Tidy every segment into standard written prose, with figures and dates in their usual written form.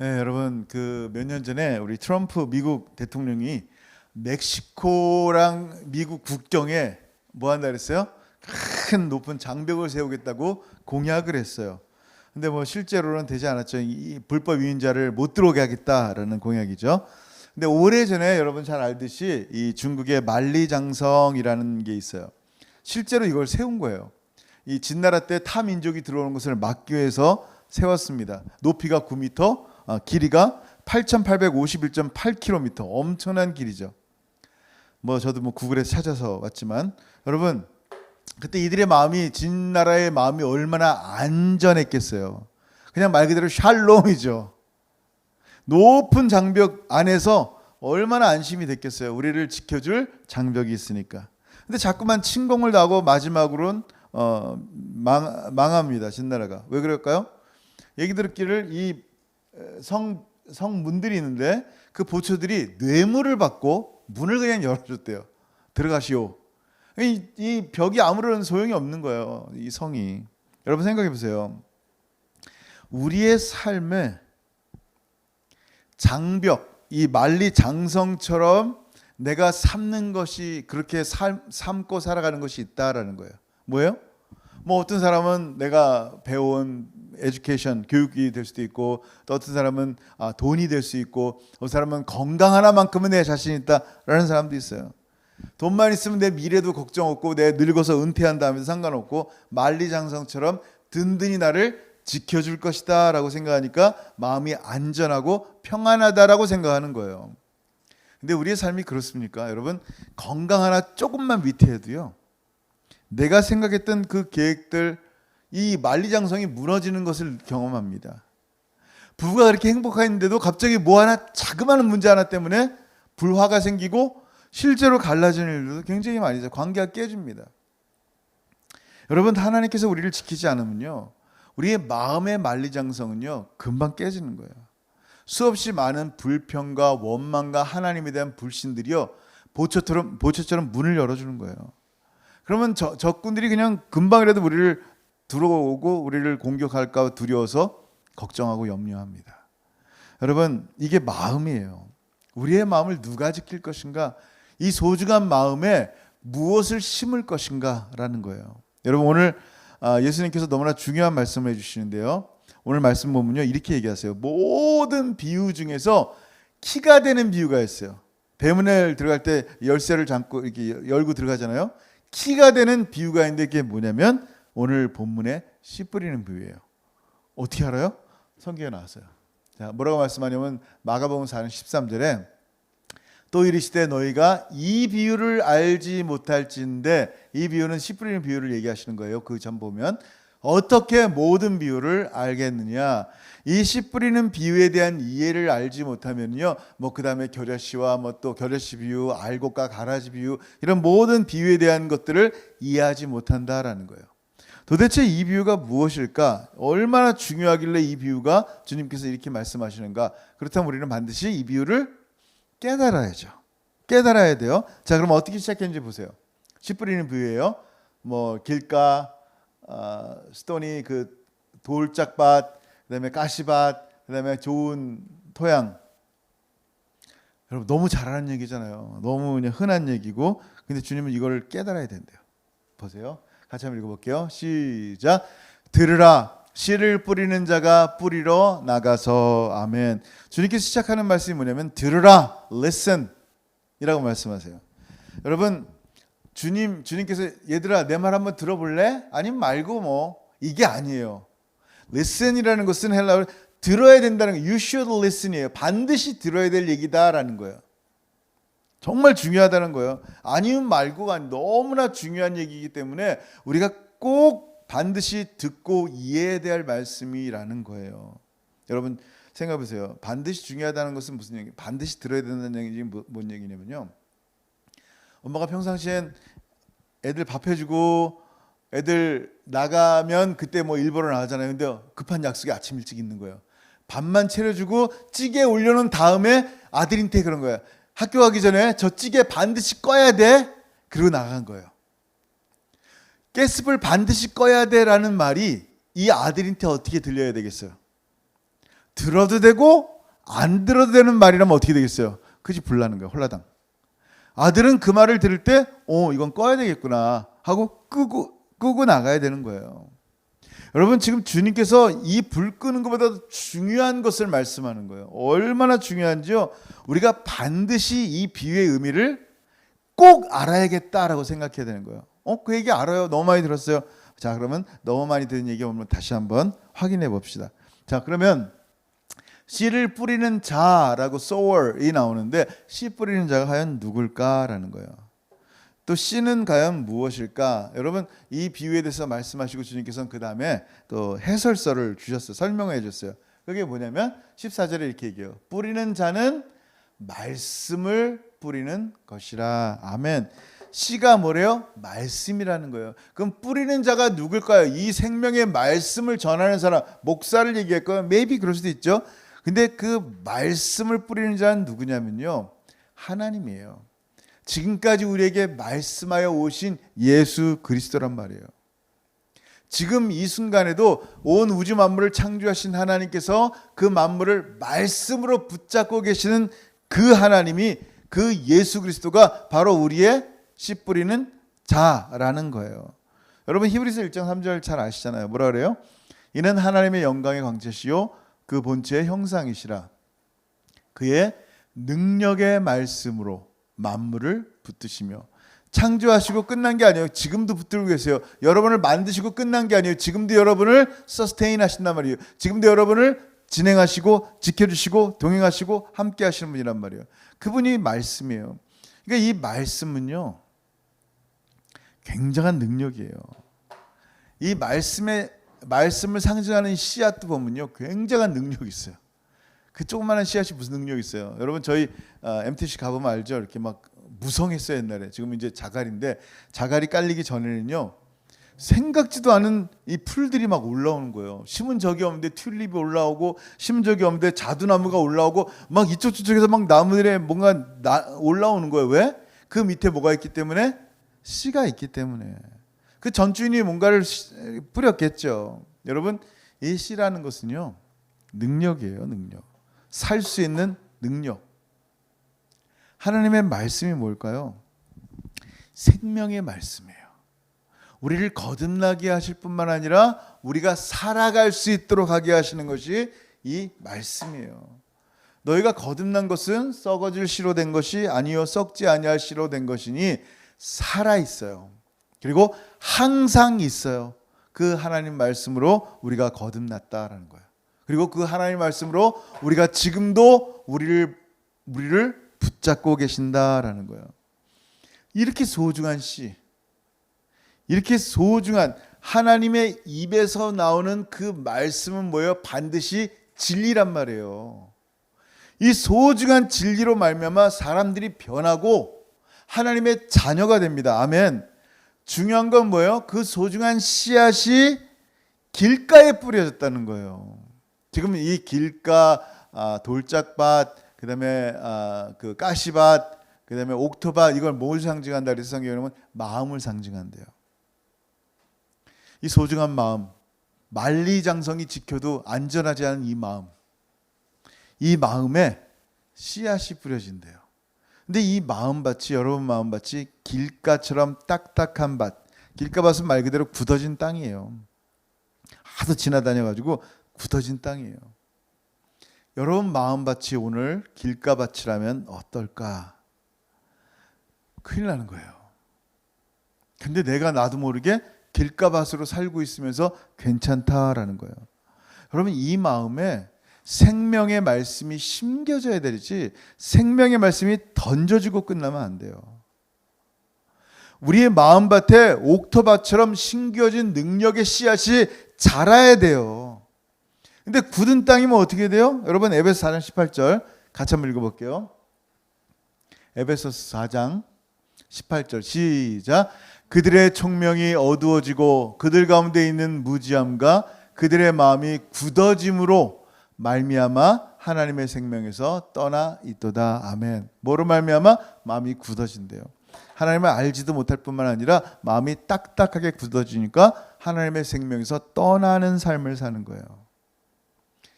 네, 여러분 그 몇 년 전에 우리 트럼프 미국 대통령이 멕시코랑 미국 국경에 뭐 한다 그랬어요? 큰 높은 장벽을 세우겠다고 공약을 했어요. 근데 뭐 실제로는 되지 않았죠. 이 불법 유인자를 못 들어오게 하겠다라는 공약이죠. 근데 오래전에 여러분 잘 알듯이 이 중국의 만리장성이라는 게 있어요. 실제로 이걸 세운 거예요. 이 진나라 때 타 민족이 들어오는 것을 막기 위해서 세웠습니다. 높이가 9m, 길이가 8,851.8km, 엄청난 길이죠. 뭐 저도 뭐 구글에서 찾아서 왔지만 여러분 그때 이들의 마음이 진나라의 마음이 얼마나 안전했겠어요. 그냥 말 그대로 샬롬이죠. 높은 장벽 안에서 얼마나 안심이 됐겠어요. 우리를 지켜줄 장벽이 있으니까. 근데 자꾸만 침공을 당하고 마지막으로는 망합니다. 진나라가. 왜 그럴까요? 얘기 들었기를 이 성문들이 있는데 그 보초들이 뇌물을 받고 문을 그냥 열어줬대요. 들어가시오. 이 벽이 아무런 소용이 없는 거예요. 이 성이. 여러분 생각해 보세요. 우리의 삶에 장벽, 이 만리장성처럼 내가 삼는 것이 그렇게 삼고 살아가는 것이 있다라는 거예요. 뭐예요? 뭐 어떤 사람은 내가 배운 에듀케이션, 교육이 될 수도 있고, 또 어떤 사람은 돈이 될 수 있고, 어떤 사람은 건강 하나만큼은 내 자신 있다라는 사람도 있어요. 돈만 있으면 내 미래도 걱정 없고, 내 늙어서 은퇴한 다음에도 상관없고, 만리장성처럼 든든히 나를 지켜줄 것이다 라고 생각하니까 마음이 안전하고 평안하다라고 생각하는 거예요. 근데 우리의 삶이 그렇습니까? 여러분, 건강 하나 조금만 위태해도요, 내가 생각했던 그 계획들, 이 만리장성이 무너지는 것을 경험합니다. 부부가 그렇게 행복했는데도 갑자기 뭐 하나 자그마한 문제 하나 때문에 불화가 생기고 실제로 갈라지는 일도 굉장히 많이 있어요. 관계가 깨집니다. 여러분, 하나님께서 우리를 지키지 않으면요, 우리의 마음의 만리장성은요 금방 깨지는 거예요. 수없이 많은 불평과 원망과 하나님에 대한 불신들이요 보초처럼 문을 열어주는 거예요. 그러면 적군들이 그냥 금방이라도 우리를 들어오고 우리를 공격할까 두려워서 걱정하고 염려합니다. 여러분, 이게 마음이에요. 우리의 마음을 누가 지킬 것인가? 이 소중한 마음에 무엇을 심을 것인가? 라는 거예요. 여러분, 오늘 예수님께서 너무나 중요한 말씀을 해주시는데요. 오늘 말씀 보면요, 이렇게 얘기하세요. 모든 비유 중에서 키가 되는 비유가 있어요. 대문을 들어갈 때 열쇠를 잠고 이렇게 열고 들어가잖아요. 키가 되는 비유가 있는데 이게 뭐냐면 오늘 본문에 씨 뿌리는 비유예요. 어떻게 알아요? 성경에 나왔어요. 자, 뭐라고 말씀하냐면 마가복음 4장 13절에 또 이르시되 너희가 이 비유를 알지 못할진대, 이 비유는 씨 뿌리는 비유를 얘기하시는 거예요. 그 전 보면 어떻게 모든 비유를 알겠느냐? 이 씨 뿌리는 비유에 대한 이해를 알지 못하면요, 뭐 그 다음에 겨자씨와 뭐 또 겨자씨 비유, 알곡과 가라지 비유, 이런 모든 비유에 대한 것들을 이해하지 못한다라는 거예요. 도대체 이 비유가 무엇일까? 얼마나 중요하길래 이 비유가 주님께서 이렇게 말씀하시는가? 그렇다면 우리는 반드시 이 비유를 깨달아야죠. 깨달아야 돼요. 자, 그럼 어떻게 시작했는지 보세요. 씨 뿌리는 비유예요. 뭐 길가, 스토니 그 돌짝밭, 그다음에 가시밭, 그다음에 좋은 토양. 여러분 너무 잘하는 얘기잖아요. 너무 그냥 흔한 얘기고, 근데 주님은 이걸 깨달아야 된대요. 보세요. 같이 한번 읽어볼게요. 시작. 들으라, 씨를 뿌리는 자가 뿌리러 나가서. 아멘. 주님께서 시작하는 말씀이 뭐냐면 들으라, listen 이라고 말씀하세요. 여러분, 주님께서 얘들아 내 말 한번 들어볼래? 아니면 말고 뭐, 이게 아니에요. listen이라는 것은 헬라어로 들어야 된다는 거, you should listen이에요. 반드시 들어야 될 얘기다라는 거예요. 정말 중요하다는 거예요. 아니면 말고가 너무나 중요한 얘기이기 때문에 우리가 꼭 반드시 듣고 이해해야 할 말씀이라는 거예요. 여러분 생각해 보세요. 반드시 중요하다는 것은 무슨 얘기예요? 반드시 들어야 된다는 얘기지 뭔 얘기냐면요, 엄마가 평상시엔 애들 밥 해주고 애들 나가면 그때 뭐 일본으로 나가잖아요. 근데 급한 약속이 아침 일찍 있는 거예요. 밥만 차려주고 찌개 올려놓은 다음에 아들한테 그런 거예요. 학교 가기 전에 저 찌개 반드시 꺼야 돼. 그리고 나간 거예요. 가스불 반드시 꺼야 돼라는 말이 이 아들한테 어떻게 들려야 되겠어요? 들어도 되고 안 들어도 되는 말이라면 어떻게 되겠어요? 그지 불나는 거예요. 홀라당. 아들은 그 말을 들을 때 이건 꺼야 되겠구나 하고 끄고 나가야 되는 거예요. 여러분 지금 주님께서 이 불 끄는 것보다 중요한 것을 말씀하는 거예요. 얼마나 중요한지요. 우리가 반드시 이 비유의 의미를 꼭 알아야겠다라고 생각해야 되는 거예요. 그 얘기 알아요. 너무 많이 들었어요. 자, 그러면 너무 많이 들은 얘기 오늘 다시 한번 확인해 봅시다. 자, 그러면 씨를 뿌리는 자라고 sower이 나오는데 씨 뿌리는 자가 과연 누굴까라는 거예요. 또 씨는 과연 무엇일까? 여러분 이 비유에 대해서 말씀하시고 주님께서는 그 다음에 또 해설서를 주셨어요. 설명해 주셨어요. 그게 뭐냐면 14절에 이렇게 얘기해요. 뿌리는 자는 말씀을 뿌리는 것이라. 아멘. 씨가 뭐래요? 말씀이라는 거예요. 그럼 뿌리는 자가 누굴까요? 이 생명의 말씀을 전하는 사람, 목사를 얘기할까요? maybe 그럴 수도 있죠. 근데 그 말씀을 뿌리는 자는 누구냐면요, 하나님이에요. 지금까지 우리에게 말씀하여 오신 예수 그리스도란 말이에요. 지금 이 순간에도 온 우주 만물을 창조하신 하나님께서 그 만물을 말씀으로 붙잡고 계시는 그 하나님이, 그 예수 그리스도가 바로 우리의 씨 뿌리는 자라는 거예요. 여러분 히브리서 1장 3절 잘 아시잖아요. 뭐라 그래요? 이는 하나님의 영광의 광채시요 그 본체의 형상이시라. 그의 능력의 말씀으로 만물을 붙드시며. 창조하시고 끝난 게 아니에요. 지금도 붙들고 계세요. 여러분을 만드시고 끝난 게 아니에요. 지금도 여러분을 서스테인 하신단 말이에요. 지금도 여러분을 진행하시고 지켜주시고 동행하시고 함께 하시는 분이란 말이에요. 그분이 말씀이에요. 그러니까 이 말씀은요 굉장한 능력이에요. 이 말씀을 상징하는 씨앗도 보면요 굉장한 능력이 있어요. 그 조그마한 씨앗이 무슨 능력이 있어요? 여러분 저희 MTC 가보면 알죠? 이렇게 막 무성했어요 옛날에. 지금 이제 자갈인데 자갈이 깔리기 전에는요 생각지도 않은 이 풀들이 막 올라오는 거예요. 심은 적이 없는데 튤립이 올라오고, 심은 적이 없는데 자두나무가 올라오고, 막 이쪽 저쪽에서 막 나무들에 뭔가 올라오는 거예요. 왜? 그 밑에 뭐가 있기 때문에? 씨가 있기 때문에. 그 전주인이 뭔가를 뿌렸겠죠. 여러분 이 씨라는 것은요 능력이에요. 능력. 살 수 있는 능력. 하나님의 말씀이 뭘까요? 생명의 말씀이에요. 우리를 거듭나게 하실 뿐만 아니라 우리가 살아갈 수 있도록 하게 하시는 것이 이 말씀이에요. 너희가 거듭난 것은 썩어질 씨로 된 것이 아니요 썩지 아니할 씨로 된 것이니 살아 있어요. 그리고 항상 있어요. 그 하나님 말씀으로 우리가 거듭났다라는 거예요. 그리고 그 하나님 말씀으로 우리가 지금도 우리를 붙잡고 계신다라는 거예요. 이렇게 소중한 씨, 이렇게 소중한 하나님의 입에서 나오는 그 말씀은 뭐예요? 반드시 진리란 말이에요. 이 소중한 진리로 말미암아 사람들이 변하고 하나님의 자녀가 됩니다. 아멘. 중요한 건 뭐예요? 그 소중한 씨앗이 길가에 뿌려졌다는 거예요. 지금 이 길가, 돌짝밭, 그다음에 그 가시밭, 그다음에 옥토밭, 이걸 뭘 상징한다 그래서 성경에는 마음을 상징한대요. 이 소중한 마음, 만리장성이 지켜도 안전하지 않은 이 마음, 이 마음에 씨앗이 뿌려진대요. 근데 이 마음밭이, 여러분 마음밭이 길가처럼 딱딱한 밭, 길가밭은 말 그대로 굳어진 땅이에요. 하도 지나다녀가지고 굳어진 땅이에요. 여러분 마음밭이 오늘 길가밭이라면 어떨까? 큰일 나는 거예요. 근데 내가 나도 모르게 길가밭으로 살고 있으면서 괜찮다라는 거예요. 여러분 이 마음에 생명의 말씀이 심겨져야 되지, 생명의 말씀이 던져지고 끝나면 안 돼요. 우리의 마음밭에 옥토밭처럼 심겨진 능력의 씨앗이 자라야 돼요. 근데 굳은 땅이면 어떻게 돼요? 여러분 에베소 4장 18절 같이 한번 읽어볼게요. 에베소 4장 18절 시작. 그들의 총명이 어두워지고 그들 가운데 있는 무지함과 그들의 마음이 굳어짐으로 말미암아 하나님의 생명에서 떠나 있도다. 아멘. 뭐로 말미암아? 마음이 굳어진대요. 하나님을 알지도 못할 뿐만 아니라 마음이 딱딱하게 굳어지니까 하나님의 생명에서 떠나는 삶을 사는 거예요.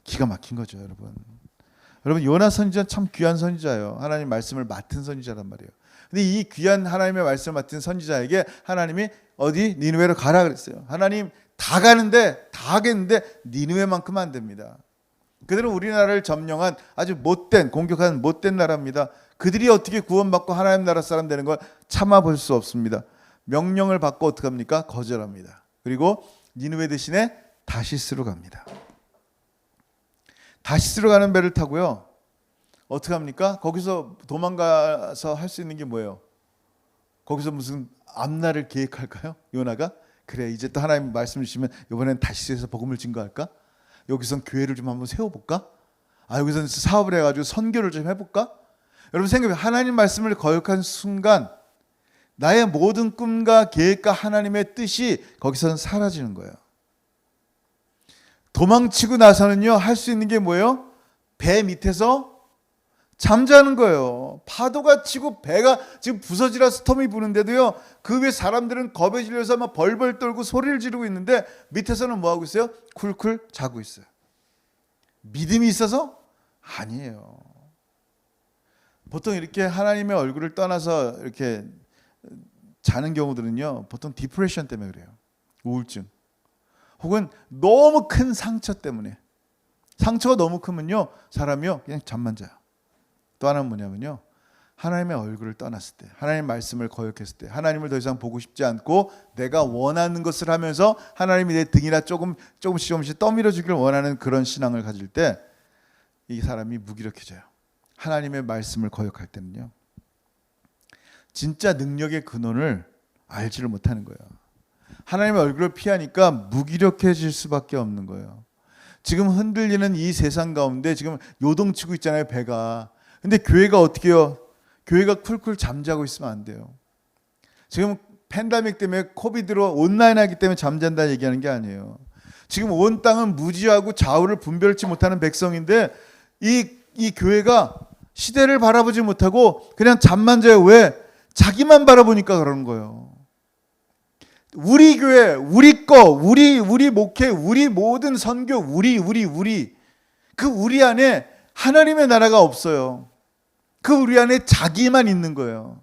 기가 막힌 거죠, 여러분. 여러분, 요나 선지자는 참 귀한 선지자예요. 하나님 말씀을 맡은 선지자란 말이에요. 근데 이 귀한 하나님의 말씀을 맡은 선지자에게 하나님이 어디 니느웨로 가라 그랬어요. 하나님 다 가는데 다 하겠는데 니느웨만큼 안 됩니다. 그들은 우리나라를 점령한 아주 못된 공격한 못된 나라입니다. 그들이 어떻게 구원받고 하나님 나라 사람 되는 걸 참아볼 수 없습니다. 명령을 받고 어떻게 합니까? 거절합니다. 그리고 니느웨 대신에 다시스로 갑니다. 다시스로 가는 배를 타고요. 어떻게 합니까? 거기서 도망가서 할 수 있는 게 뭐예요? 거기서 무슨 앞날을 계획할까요? 요나가? 그래, 이제 또 하나님 말씀 주시면 이번엔 다시스에서 복음을 증거할까? 여기선 교회를 좀 한번 세워볼까? 여기선 사업을 해가지고 선교를 좀 해볼까? 여러분 생각해, 하나님 말씀을 거역한 순간 나의 모든 꿈과 계획과 하나님의 뜻이 거기서는 사라지는 거예요. 도망치고 나서는요, 할 수 있는 게 뭐예요? 배 밑에서 잠자는 거예요. 파도가 치고 배가 지금 부서지라 스톰이 부는데도요, 그 위에 사람들은 겁에 질려서 막 벌벌 떨고 소리를 지르고 있는데 밑에서는 뭐 하고 있어요? 쿨쿨 자고 있어요. 믿음이 있어서? 아니에요. 보통 이렇게 하나님의 얼굴을 떠나서 이렇게 자는 경우들은요, 보통 디프레션 때문에 그래요. 우울증. 혹은 너무 큰 상처 때문에. 상처가 너무 크면요, 사람이요 그냥 잠만 자요. 또 하나는 뭐냐면요, 하나님의 얼굴을 떠났을 때, 하나님의 말씀을 거역했을 때, 하나님을 더 이상 보고 싶지 않고 내가 원하는 것을 하면서 하나님이 내 등이나 조금씩 떠밀어 주기를 원하는 그런 신앙을 가질 때 이 사람이 무기력해져요. 하나님의 말씀을 거역할 때는요, 진짜 능력의 근원을 알지를 못하는 거예요. 하나님의 얼굴을 피하니까 무기력해질 수밖에 없는 거예요. 지금 흔들리는 이 세상 가운데 지금 요동치고 있잖아요, 배가. 근데 교회가 어떻게 해요? 교회가 쿨쿨 잠자고 있으면 안 돼요. 지금 팬데믹 때문에 코비드로 온라인 하기 때문에 잠잔다 얘기하는 게 아니에요. 지금 온 땅은 무지하고 좌우를 분별치 못하는 백성인데 이 교회가 시대를 바라보지 못하고 그냥 잠만 자요. 왜? 자기만 바라보니까 그러는 거예요. 우리 교회, 우리 거, 우리 목회, 우리 모든 선교, 우리 그 우리 안에 하나님의 나라가 없어요. 그 우리 안에 자기만 있는 거예요.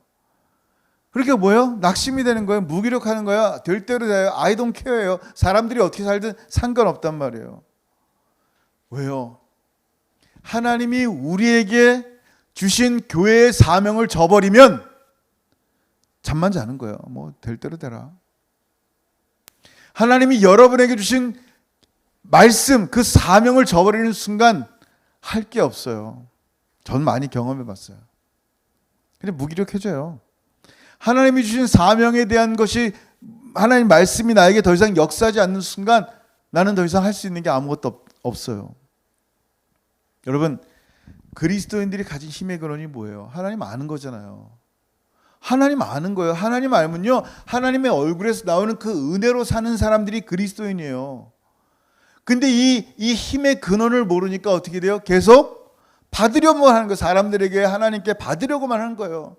그러니까 뭐예요? 낙심이 되는 거예요. 무기력하는 거예요. 될 대로 돼요. I don't care예요. 사람들이 어떻게 살든 상관없단 말이에요. 왜요? 하나님이 우리에게 주신 교회의 사명을 저버리면 잠만 자는 거예요. 뭐 될 대로 되라. 하나님이 여러분에게 주신 말씀, 그 사명을 저버리는 순간 할 게 없어요. 전 많이 경험해 봤어요. 근데 무기력해져요. 하나님이 주신 사명에 대한 것이, 하나님 말씀이 나에게 더 이상 역사하지 않는 순간 나는 더 이상 할 수 있는 게 아무것도 없어요. 여러분, 그리스도인들이 가진 힘의 근원이 뭐예요? 하나님 아는 거잖아요. 하나님 아는 거예요. 하나님 알면요, 하나님의 얼굴에서 나오는 그 은혜로 사는 사람들이 그리스도인이에요. 근데 이 힘의 근원을 모르니까 어떻게 돼요? 계속 받으려고만 하는 거예요. 사람들에게 하나님께 받으려고만 하는 거예요.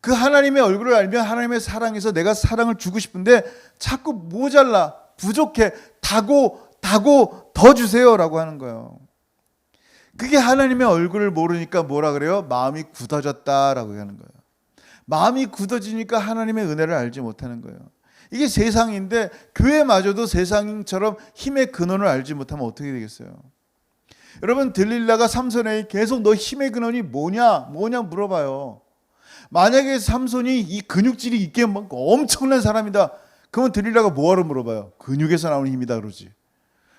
그 하나님의 얼굴을 알면 하나님의 사랑에서 내가 사랑을 주고 싶은데 자꾸 모자라, 부족해, 다고 더 주세요라고 하는 거예요. 그게 하나님의 얼굴을 모르니까 뭐라 그래요? 마음이 굳어졌다라고 하는 거예요. 마음이 굳어지니까 하나님의 은혜를 알지 못하는 거예요. 이게 세상인데 교회마저도 세상처럼 힘의 근원을 알지 못하면 어떻게 되겠어요? 여러분, 들릴라가 삼손에게 계속 너 힘의 근원이 뭐냐 물어봐요. 만약에 삼손이 이 근육질이 있게 엄청난 사람이다, 그러면 들릴라가 뭐하러 물어봐요? 근육에서 나오는 힘이다 그러지.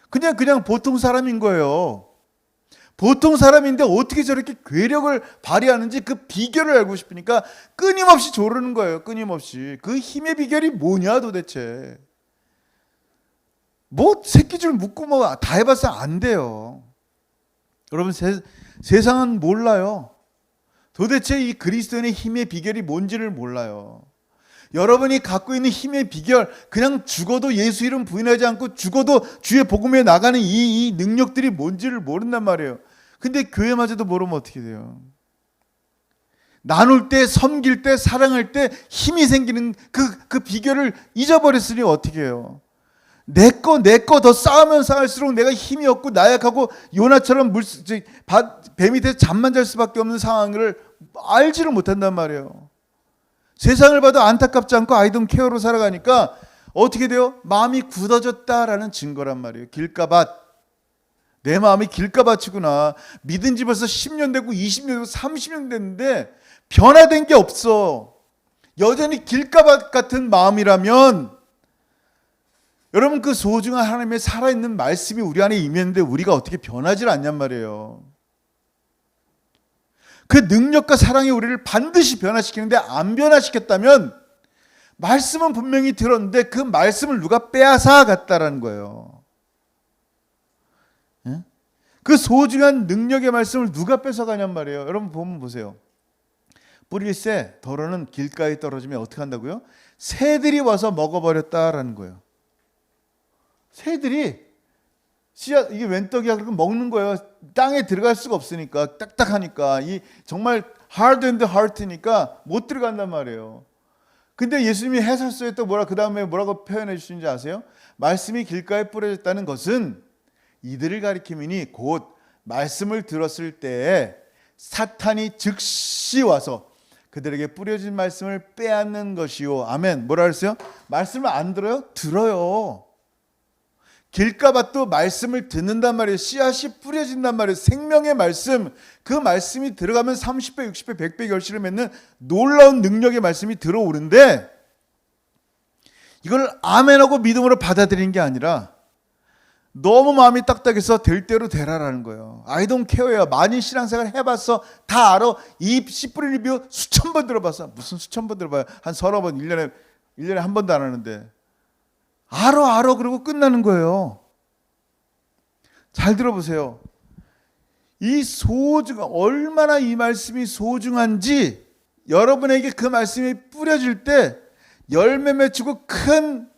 그냥 보통 사람인 거예요. 보통 사람인데 어떻게 저렇게 괴력을 발휘하는지 그 비결을 알고 싶으니까 끊임없이 조르는 거예요. 끊임없이. 그 힘의 비결이 뭐냐 도대체. 뭐 새끼줄 묶고 뭐 다 해봐서 안 돼요. 여러분, 세상은 몰라요. 도대체 이 그리스도인의 힘의 비결이 뭔지를 몰라요. 여러분이 갖고 있는 힘의 비결, 그냥 죽어도 예수 이름 부인하지 않고 죽어도 주의 복음에 나가는 이 능력들이 뭔지를 모른단 말이에요. 근데 교회마저도 모르면 어떻게 돼요? 나눌 때, 섬길 때, 사랑할 때 힘이 생기는 그 비결을 잊어버렸으니 어떻게 해요? 내 거 더 쌓으면 쌓을수록 내가 힘이 없고 나약하고 요나처럼 배 밑에서 잠만 잘 수밖에 없는 상황을 알지를 못한단 말이에요. 세상을 봐도 안타깝지 않고 아이돈 케어로 살아가니까 어떻게 돼요? 마음이 굳어졌다라는 증거란 말이에요. 길가밭. 내 마음이 길가밭이구나. 믿은 지 벌써 10년 되고 20년 되고 30년 됐는데 변화된 게 없어. 여전히 길가밭 같은 마음이라면 여러분, 그 소중한 하나님의 살아있는 말씀이 우리 안에 임했는데 우리가 어떻게 변하지 않냔 말이에요. 그 능력과 사랑이 우리를 반드시 변화시키는데 안 변화시켰다면 말씀은 분명히 들었는데 그 말씀을 누가 빼앗아 갔다라는 거예요. 그 소중한 능력의 말씀을 누가 뺏어가냔 말이에요. 여러분 보면 보세요. 뿌릴새 덜어는 길가에 떨어지면 어떻게 한다고요? 새들이 와서 먹어버렸다라는 거예요. 새들이 씨앗, 이게 웬 떡이야 그러고 먹는 거예요. 땅에 들어갈 수가 없으니까, 딱딱하니까, 이 정말 hard and heart니까 못 들어간단 말이에요. 근데 예수님이 해설서에 또 그 다음에 뭐라고 표현해 주시는지 아세요? 말씀이 길가에 뿌려졌다는 것은 이들을 가리킴이니 곧 말씀을 들었을 때에 사탄이 즉시 와서 그들에게 뿌려진 말씀을 빼앗는 것이요. 아멘. 뭐라 그랬어요? 말씀을 안 들어요? 들어요. 길가밭도 말씀을 듣는단 말이에요. 씨앗이 뿌려진단 말이에요. 생명의 말씀, 그 말씀이 들어가면 30배, 60배, 100배 결실을 맺는 놀라운 능력의 말씀이 들어오는데 이걸 아멘하고 믿음으로 받아들이는 게 아니라 너무 마음이 딱딱해서 될 대로 되라라는 거예요. I don't care야. 많이 신앙생활 해봤어. 다 알아. 이 씨 뿌리는 비유 수천 번 들어봤어. 무슨 수천 번 들어봐요. 한 서너 번, 1년에 한 번도 안 하는데. 알아 그러고 끝나는 거예요. 잘 들어보세요. 얼마나 이 말씀이 소중한지 여러분에게 그 말씀이 뿌려질 때 열매 맺히고 큰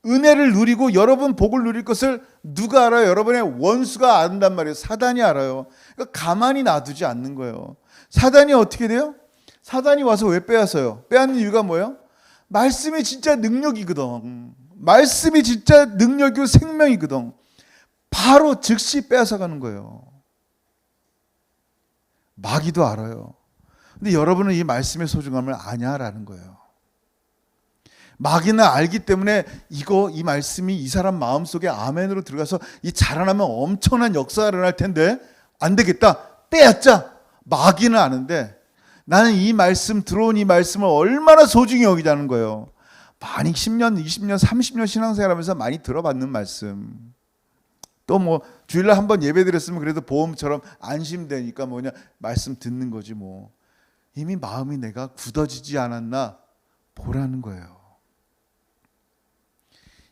은혜를 누리고 여러분 복을 누릴 것을 누가 알아요? 여러분의 원수가 안단 말이에요. 사단이 알아요. 그러니까 가만히 놔두지 않는 거예요. 사단이 어떻게 돼요? 사단이 와서 왜 빼앗아요? 빼앗는 이유가 뭐예요? 말씀이 진짜 능력이거든. 말씀이 진짜 능력이고 생명이거든. 바로 즉시 빼앗아가는 거예요. 마귀도 알아요. 근데 여러분은 이 말씀의 소중함을 아냐라는 거예요. 마귀는 알기 때문에 이 말씀이 이 사람 마음속에 아멘으로 들어가서 이 자라나면 엄청난 역사가 일어날 텐데 안 되겠다. 빼앗자. 마귀는 아는데 나는 이 말씀, 들어온 이 말씀을 얼마나 소중히 여기자는 거예요. 많이 10년, 20년, 30년 신앙생활하면서 많이 들어봤는 말씀. 또 뭐 주일날 한번 예배 드렸으면 그래도 보험처럼 안심되니까 뭐냐 말씀 듣는 거지 뭐. 이미 마음이 내가 굳어지지 않았나 보라는 거예요.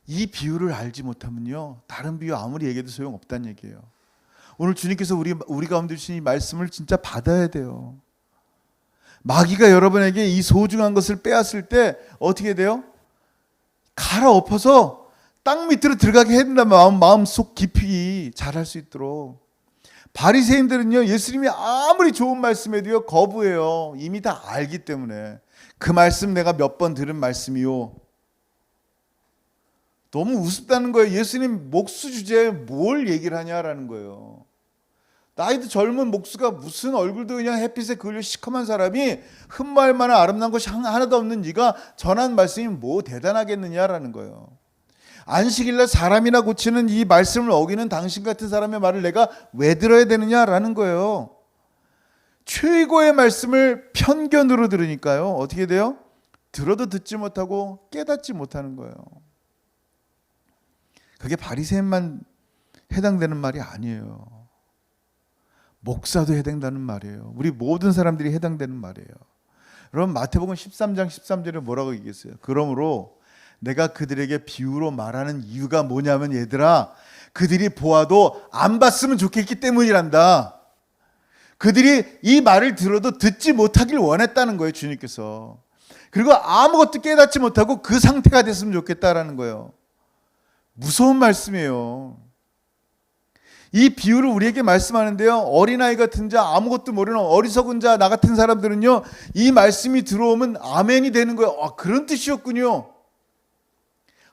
이 비유를 알지 못하면요 다른 비유 아무리 얘기해도 소용없다는 얘기예요. 오늘 주님께서 우리 가운데 주신 이 말씀을 진짜 받아야 돼요. 마귀가 여러분에게 이 소중한 것을 빼앗을 때 어떻게 돼요? 갈아엎어서 땅 밑으로 들어가게 해야 된다. 마음속 깊이 잘할 수 있도록. 바리새인들은요 예수님이 아무리 좋은 말씀해도요 거부해요. 이미 다 알기 때문에. 그 말씀 내가 몇 번 들은 말씀이요. 너무 우습다는 거예요. 예수님 목수 주제에 뭘 얘기를 하냐라는 거예요. 나이도 젊은 목수가 무슨 얼굴도 그냥 햇빛에 그을려 시커먼 사람이 흠모할 만한 아름다운 것이 하나도 없는 네가 전한 말씀이 뭐 대단하겠느냐라는 거예요. 안식일날 사람이나 고치는 이 말씀을 어기는 당신 같은 사람의 말을 내가 왜 들어야 되느냐라는 거예요. 최고의 말씀을 편견으로 들으니까요. 어떻게 돼요? 들어도 듣지 못하고 깨닫지 못하는 거예요. 그게 바리새인만 해당되는 말이 아니에요. 목사도 해당되는 말이에요. 우리 모든 사람들이 해당되는 말이에요. 여러분 마태복음 13장 13절에 뭐라고 얘기했어요? 그러므로 내가 그들에게 비유로 말하는 이유가 뭐냐면 얘들아 그들이 보아도 안 봤으면 좋겠기 때문이란다. 그들이 이 말을 들어도 듣지 못하길 원했다는 거예요. 주님께서. 그리고 아무것도 깨닫지 못하고 그 상태가 됐으면 좋겠다라는 거예요. 무서운 말씀이에요. 이 비유를 우리에게 말씀하는데요. 어린아이 같은 자, 아무것도 모르는 어리석은 자, 나 같은 사람들은요. 이 말씀이 들어오면 아멘이 되는 거예요. 그런 뜻이었군요.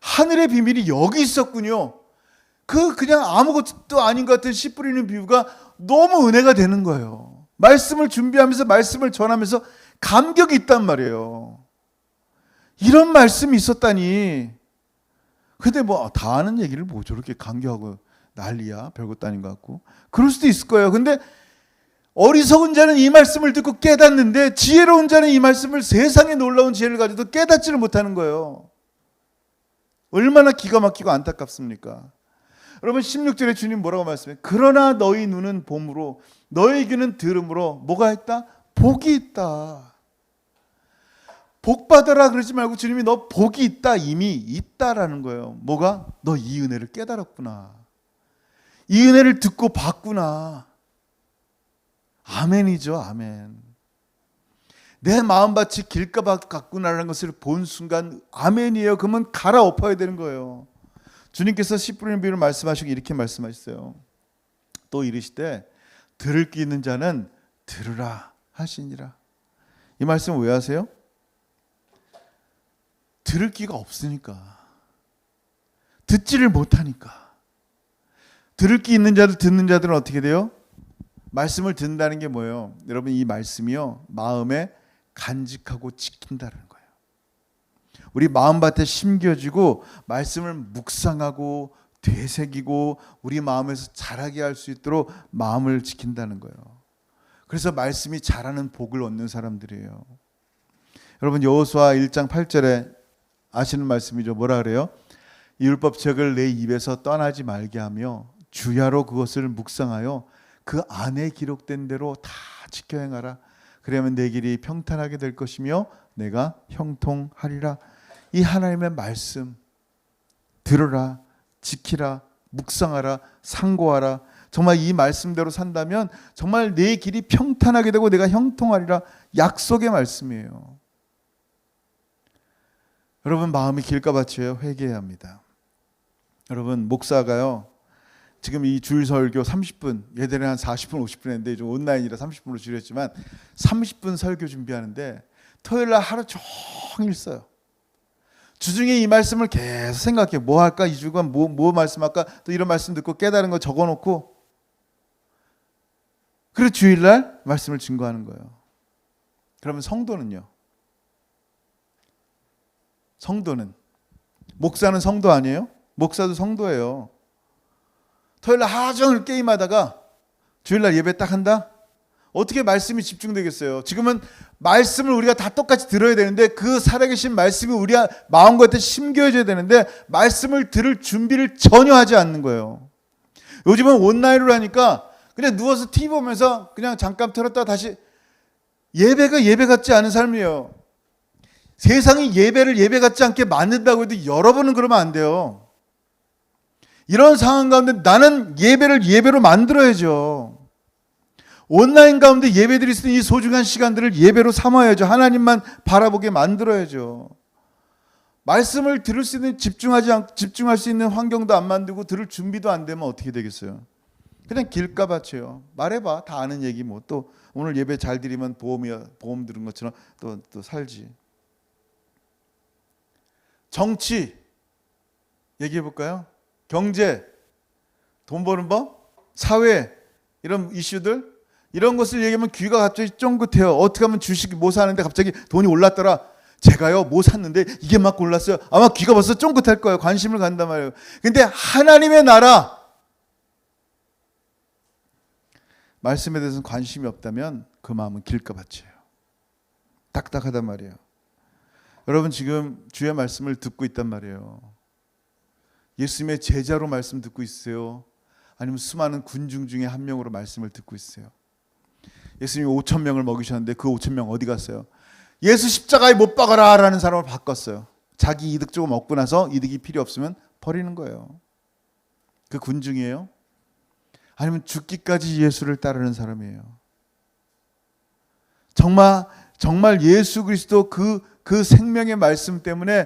하늘의 비밀이 여기 있었군요. 그냥 아무것도 아닌 것 같은 씨 뿌리는 비유가 너무 은혜가 되는 거예요. 말씀을 준비하면서 말씀을 전하면서 감격이 있단 말이에요. 이런 말씀이 있었다니. 근데 뭐 다 아는 얘기를 뭐 저렇게 강조하고 난리야, 별것도 아닌 것 같고 그럴 수도 있을 거예요. 근데 어리석은 자는 이 말씀을 듣고 깨닫는데 지혜로운 자는 이 말씀을, 세상에 놀라운 지혜를 가지도 깨닫지를 못하는 거예요. 얼마나 기가 막히고 안타깝습니까? 여러분 16절에 주님 뭐라고 말씀해요? 그러나 너희 눈은 봄으로 너희 귀는 들음으로 뭐가 있다? 복이 있다. 복 받아라 그러지 말고 주님이 너 복이 있다, 이미 있다라는 거예요. 뭐가? 너 이 은혜를 깨달았구나. 이 은혜를 듣고 봤구나. 아멘이죠. 아멘. 내 마음밭이 길가밭 같구나라는 것을 본 순간 아멘이에요. 그러면 갈아엎어야 되는 거예요. 주님께서 씨 뿌리는 비유를 말씀하시고 이렇게 말씀하셨어요. 또 이르시되 들을 귀 있는 자는 들으라 하시니라. 이 말씀을 왜 하세요? 들을 귀가 없으니까, 듣지를 못하니까. 들을 귀 있는 자들, 듣는 자들은 어떻게 돼요? 말씀을 듣는다는 게 뭐예요? 여러분 이 말씀이요 마음에 간직하고 지킨다는 거예요. 우리 마음밭에 심겨지고 말씀을 묵상하고 되새기고 우리 마음에서 자라게 할 수 있도록 마음을 지킨다는 거예요. 그래서 말씀이 자라는 복을 얻는 사람들이에요. 여러분 여호수아 1장 8절에 아시는 말씀이죠. 뭐라 그래요? 이 율법책을 내 입에서 떠나지 말게 하며 주야로 그것을 묵상하여 그 안에 기록된 대로 다 지켜 행하라. 그러면 내 길이 평탄하게 될 것이며 내가 형통하리라. 이 하나님의 말씀 들으라, 지키라, 묵상하라, 상고하라. 정말 이 말씀대로 산다면 정말 내 길이 평탄하게 되고 내가 형통하리라. 약속의 말씀이에요. 여러분 마음이 길가밭이에요. 회개해야 합니다. 여러분 목사가요 지금 이 주일 설교 30분, 예전에 한 40분 50분 했는데 좀 온라인이라 30분으로 줄였지만 30분 설교 준비하는데 토요일 날 하루 종일 써요. 주중에 이 말씀을 계속 생각해. 뭐 할까? 이 주간 뭐 말씀할까? 또 이런 말씀 듣고 깨달은 거 적어놓고 그리고 주일날 말씀을 증거하는 거예요. 그러면 성도는요? 성도는 목사는 성도 아니에요? 목사도 성도예요. 토요일날 하루 종일 게임하다가 주일날 예배 딱 한다? 어떻게 말씀이 집중되겠어요? 지금은 말씀을 우리가 다 똑같이 들어야 되는데 그 살아계신 말씀이 우리 마음 겉에 심겨져야 되는데 말씀을 들을 준비를 전혀 하지 않는 거예요. 요즘은 온라인으로 하니까 그냥 누워서 TV 보면서 그냥 잠깐 틀었다가 다시 예배가 예배 같지 않은 삶이에요. 세상이 예배를 예배 같지 않게 만든다고 해도 여러분은 그러면 안 돼요. 이런 상황 가운데 나는 예배를 예배로 만들어야죠. 온라인 가운데 예배드릴 수 있는 이 소중한 시간들을 예배로 삼아야죠. 하나님만 바라보게 만들어야죠. 말씀을 들을 수 있는 집중할 수 있는 환경도 안 만들고 들을 준비도 안 되면 어떻게 되겠어요? 그냥 길가밭이에요. 말해봐. 다 아는 얘기 뭐 또 오늘 예배 잘 드리면 보험 들은 것처럼 또 살지. 정치 얘기해 볼까요? 경제, 돈 버는 법, 사회 이런 이슈들 이런 것을 얘기하면 귀가 갑자기 쫑긋해요. 어떻게 하면 주식 뭐 사는데 갑자기 돈이 올랐더라. 제가요 뭐 샀는데 이게 막 올랐어요. 아마 귀가 벌써 쫑긋할 거예요. 관심을 간단 말이에요. 근데 하나님의 나라 말씀에 대해서는 관심이 없다면 그 마음은 길가밭이에요. 딱딱하단 말이에요. 여러분 지금 주의 말씀을 듣고 있단 말이에요. 예수님의 제자로 말씀 듣고 있어요? 아니면 수많은 군중 중에 한 명으로 말씀을 듣고 있어요? 예수님이 5,000명을 먹이셨는데 그 5,000명 어디 갔어요? 예수 십자가에 못 박아라 라는 사람을 바꿨어요. 자기 이득 조금 얻고 나서 이득이 필요 없으면 버리는 거예요. 그 군중이에요? 아니면 죽기까지 예수를 따르는 사람이에요? 정말 예수 그리스도 그 생명의 말씀 때문에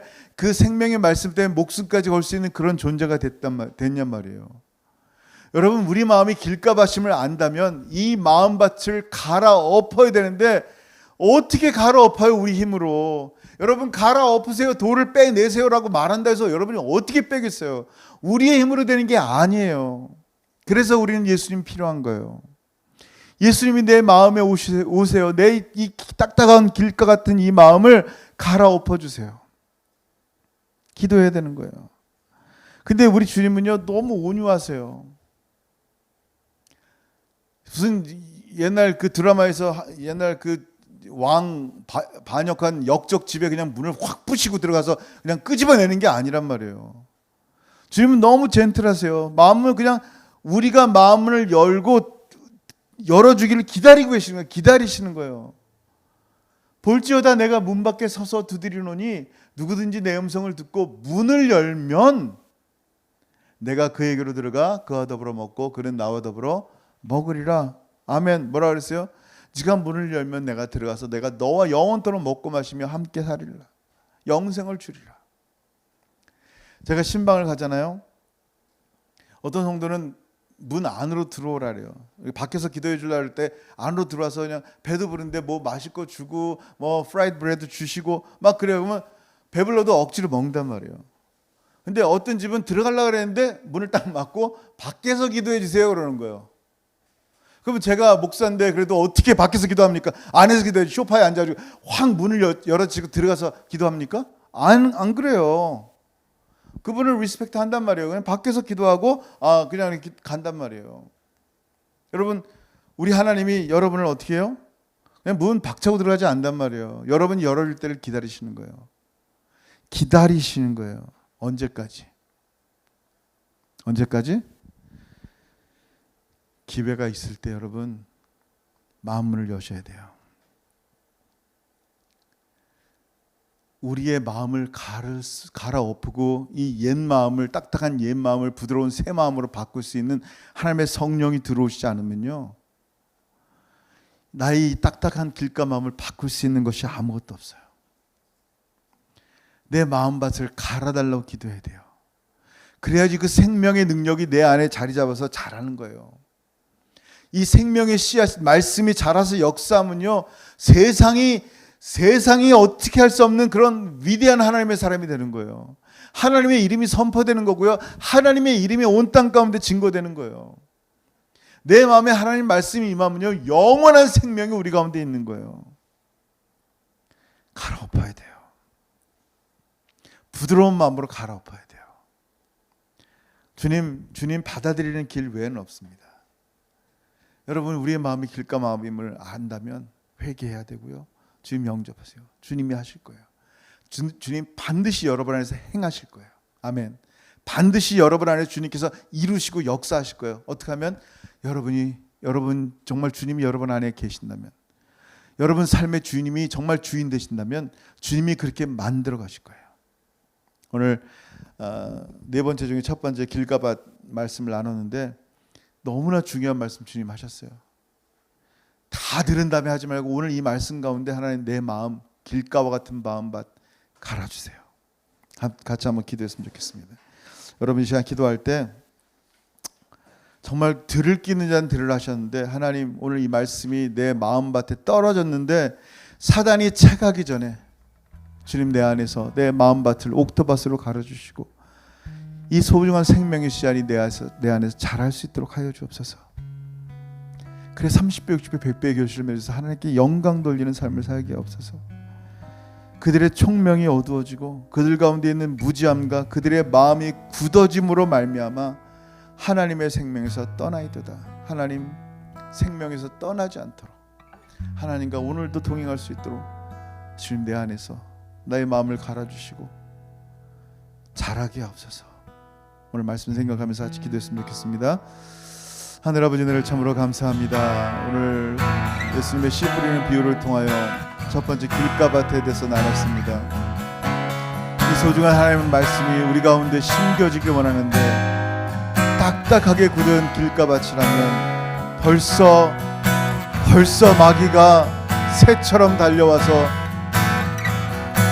목숨까지 걸 수 있는 그런 존재가 됐냔 말이에요. 여러분 우리 마음이 길가밭임을 안다면 이 마음밭을 갈아엎어야 되는데 어떻게 갈아엎어요 우리 힘으로? 여러분 갈아엎으세요, 돌을 빼내세요라고 말한다 해서 여러분이 어떻게 빼겠어요? 우리의 힘으로 되는 게 아니에요. 그래서 우리는 예수님 필요한 거예요. 예수님이 내 마음에 오세요. 내 이 딱딱한 길가 같은 이 마음을 갈아엎어 주세요. 기도해야 되는 거예요. 근데 우리 주님은요 너무 온유하세요. 무슨 옛날 그 드라마에서 옛날 그 왕 반역한 역적 집에 그냥 문을 확 부시고 들어가서 그냥 끄집어내는 게 아니란 말이에요. 주님은 너무 젠틀하세요. 마음을 그냥 우리가 마음을 열어주기를 기다리고 계시는 거예요. 기다리시는 거예요. 볼지어다 내가 문 밖에 서서 두드리노니 누구든지 내 음성을 듣고 문을 열면 내가 그에게로 들어가 그와 더불어 먹고 그는 나와 더불어 먹으리라. 아멘. 뭐라 그랬어요? 네가 문을 열면 내가 들어가서 내가 너와 영원토록 먹고 마시며 함께 살리라. 영생을 주리라. 제가 신방을 가잖아요. 어떤 성도는 문 안으로 들어오라 그래요. 밖에서 기도해 주려고 할 때 안으로 들어와서 그냥 배도 부른데 뭐 마실 거 주고 뭐 프라이드 브레드 주시고 막 그래요. 그러면 배불러도 억지로 먹는단 말이에요. 근데 어떤 집은 들어가려고 그랬는데 문을 딱 막고 밖에서 기도해 주세요 그러는 거예요. 그러면 제가 목사인데 그래도 어떻게 밖에서 기도합니까? 안에서 기도해야지. 소파에 앉아가지고 확 문을 열어치고 들어가서 기도합니까? 안 그래요. 그분을 리스펙트 한단 말이에요. 그냥 밖에서 기도하고 그냥 이렇게 간단 말이에요. 여러분 우리 하나님이 여러분을 어떻게 해요? 그냥 문 박차고 들어가지 않단 말이에요. 여러분이 열어줄 때를 기다리시는 거예요. 기다리시는 거예요. 언제까지? 언제까지? 기회가 있을 때 여러분 마음문을 여셔야 돼요. 우리의 마음을 갈아엎고 이 옛 마음을 딱딱한 옛 마음을 부드러운 새 마음으로 바꿀 수 있는 하나님의 성령이 들어오시지 않으면요 나의 딱딱한 길가 마음을 바꿀 수 있는 것이 아무것도 없어요. 내 마음밭을 갈아달라고 기도해야 돼요. 그래야지 그 생명의 능력이 내 안에 자리 잡아서 자라는 거예요. 이 생명의 씨앗 말씀이 자라서 역사하면요 세상이 어떻게 할 수 없는 그런 위대한 하나님의 사람이 되는 거예요. 하나님의 이름이 선포되는 거고요. 하나님의 이름이 온 땅 가운데 증거되는 거예요. 내 마음에 하나님 말씀이 임하면요 영원한 생명이 우리 가운데 있는 거예요. 갈아엎어야 돼요. 부드러운 마음으로 갈아엎어야 돼요. 주님 받아들이는 길 외에는 없습니다. 여러분 우리의 마음이 길가 마음임을 안다면 회개해야 되고요. 주님 영접하세요. 주님이 하실 거예요. 주님 반드시 여러분 안에서 행하실 거예요. 아멘. 반드시 여러분 안에 주님께서 이루시고 역사하실 거예요. 어떻게 하면 여러분 정말 주님이 여러분 안에 계신다면, 여러분 삶의 주님이 정말 주인 되신다면 주님이 그렇게 만들어 가실 거예요. 오늘 네 번째 중에 첫 번째 길가밭 말씀을 나눴는데 너무나 중요한 말씀 주님 하셨어요. 다 들은 다음에 하지 말고 오늘 이 말씀 가운데 하나님 내 마음 길가와 같은 마음밭 갈아주세요. 같이 한번 기도했으면 좋겠습니다. 여러분 이 시간 기도할 때 정말 들을 끼는 자는 들으라 하셨는데 하나님 오늘 이 말씀이 내 마음밭에 떨어졌는데 사단이 채가기 전에 주님 내 안에서 내 마음밭을 옥토밭으로 갈아주시고 이 소중한 생명의 씨앗이 내 안에서 자랄 수 있도록 하여 주옵소서. 그래 30배, 60배, 100배의 결실을 맺어서 하나님께 영광 돌리는 삶을 살게 하옵소서. 그들의 총명이 어두워지고 그들 가운데 있는 무지함과 그들의 마음이 굳어짐으로 말미암아 하나님의 생명에서 떠나이도다. 하나님 생명에서 떠나지 않도록 하나님과 오늘도 동행할 수 있도록 주님 내 안에서 나의 마음을 갈아주시고 자라게 하옵소서. 오늘 말씀 생각하면서 같이 기도했으면 좋겠습니다. 하늘 아버지 은혜를 참으로 감사합니다. 오늘 예수님의 씨 뿌리는 비유를 통하여 첫 번째 길가밭에 대해서 나눴습니다. 이 소중한 하나님의 말씀이 우리 가운데 심겨지길 원하는데 딱딱하게 굳은 길가밭이라면 벌써 마귀가 새처럼 달려와서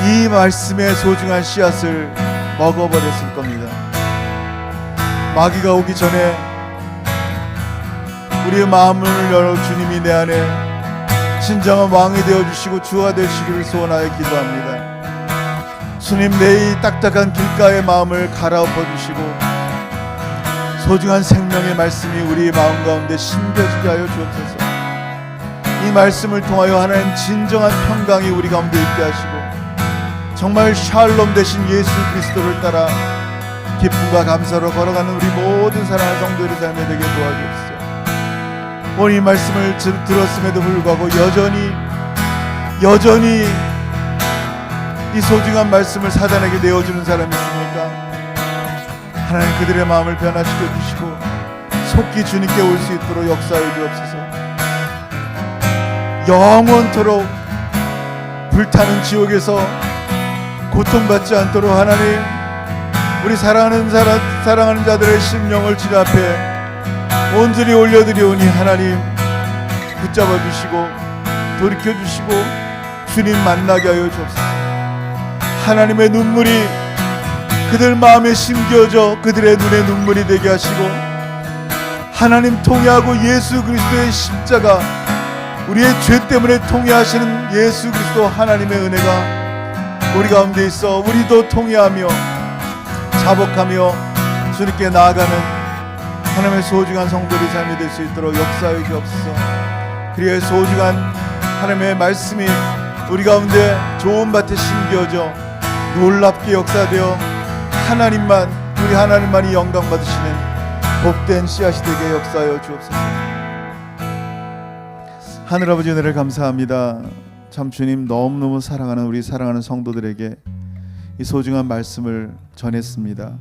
이 말씀의 소중한 씨앗을 먹어버렸을 겁니다. 마귀가 오기 전에 우리의 마음을 열어 주님이 내 안에 진정한 왕이 되어주시고 주가 되시기를 소원하여 기도합니다. 주님, 내 이 딱딱한 길가의 마음을 갈아엎어 주시고 소중한 생명의 말씀이 우리 마음 가운데 심겨지게 하여 주옵소서. 이 말씀을 통하여 하나님 진정한 평강이 우리 가운데 있게 하시고 정말 샬롬 되신 예수 그리스도를 따라 기쁨과 감사로 걸어가는 우리 모든 사랑하는 성도들의 삶이 되게 도와주옵소서. 오늘 이 말씀을 들었음에도 불구하고 여전히 이 소중한 말씀을 사단에게 내어주는 사람이 있습니까? 하나님 그들의 마음을 변화시켜 주시고 속히 주님께 올 수 있도록 역사해 주옵소서. 영원토록 불타는 지옥에서 고통받지 않도록 하나님, 우리 사랑하는 자들의 심령을 주님 앞에 온전히 올려드리오니 하나님 붙잡아 주시고 돌이켜 주시고 주님 만나게 하여 주옵소서. 하나님의 눈물이 그들 마음에 심겨져 그들의 눈에 눈물이 되게 하시고 하나님 통회하고 예수 그리스도의 십자가, 우리의 죄 때문에 통회하시는 예수 그리스도 하나님의 은혜가 우리 가운데 있어 우리도 통회하며 자복하며 주님께 나아가는 하나님의 소중한 성도들의 삶이 될 수 있도록 역사해 주옵소서. 그리하여 소중한 하나님의 말씀이 우리 가운데 좋은 밭에 심겨져 놀랍게 역사되어 우리 하나님만이 영광 받으시는 복된 씨앗이 되게 역사하여 주옵소서. 하늘아버지 은혜를 감사합니다. 참 주님 너무너무 사랑하는 우리 사랑하는 성도들에게 이 소중한 말씀을 전했습니다.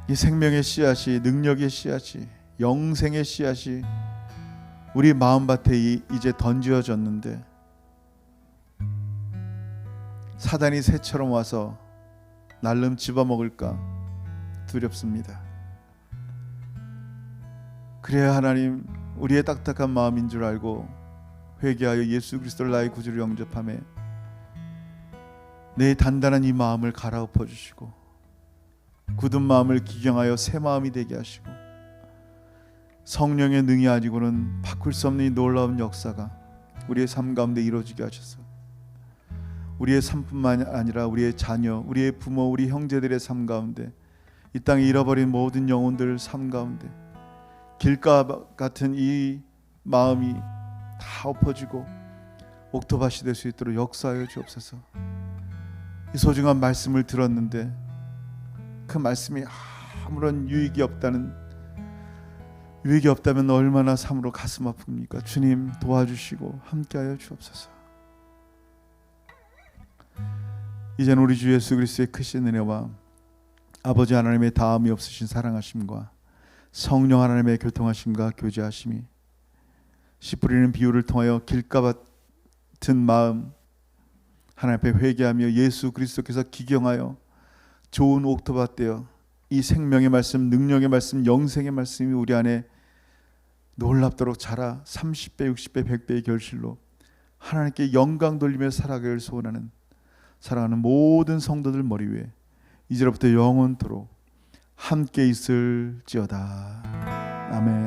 이 생명의 씨앗이, 능력의 씨앗이, 영생의 씨앗이 우리 마음밭에 이제 던져졌는데 사단이 새처럼 와서 날름 집어먹을까 두렵습니다. 그래야 하나님, 우리의 딱딱한 마음인 줄 알고 회개하여 예수 그리스도를 나의 구주로 영접하며 내 단단한 이 마음을 갈아엎어 주시고 굳은 마음을 기경하여 새 마음이 되게 하시고 성령의 능이 아니고는 바꿀 수 없는 이 놀라운 역사가 우리의 삶 가운데 이루어지게 하셔서 우리의 삶뿐만 아니라 우리의 자녀, 우리의 부모, 우리 형제들의 삶 가운데 이 땅에 잃어버린 모든 영혼들 삶 가운데 길가 같은 이 마음이 다 엎어지고 옥토밭이 될 수 있도록 역사하여 주옵소서. 이 소중한 말씀을 들었는데 그 말씀이 아무런 유익이 없다면 얼마나 참으로 가슴 아픕니까? 주님 도와주시고 함께하여 주옵소서. 이제는 우리 주 예수 그리스도의 크신 은혜와 아버지 하나님의 다함이 없으신 사랑하심과 성령 하나님의 교통하심과 교제하심이 씨 뿌리는 비유를 통하여 길가 같은 마음 하나님 앞에 회개하며 예수 그리스도께서 기경하여 좋은 옥토밭 되어 이 생명의 말씀, 능력의 말씀, 영생의 말씀이 우리 안에 놀랍도록 자라 30배, 60배, 100배의 결실로 하나님께 영광 돌리며 살아가기를 소원하는 사랑하는 모든 성도들 머리 위에 이제로부터 영원토록 함께 있을지어다. 아멘.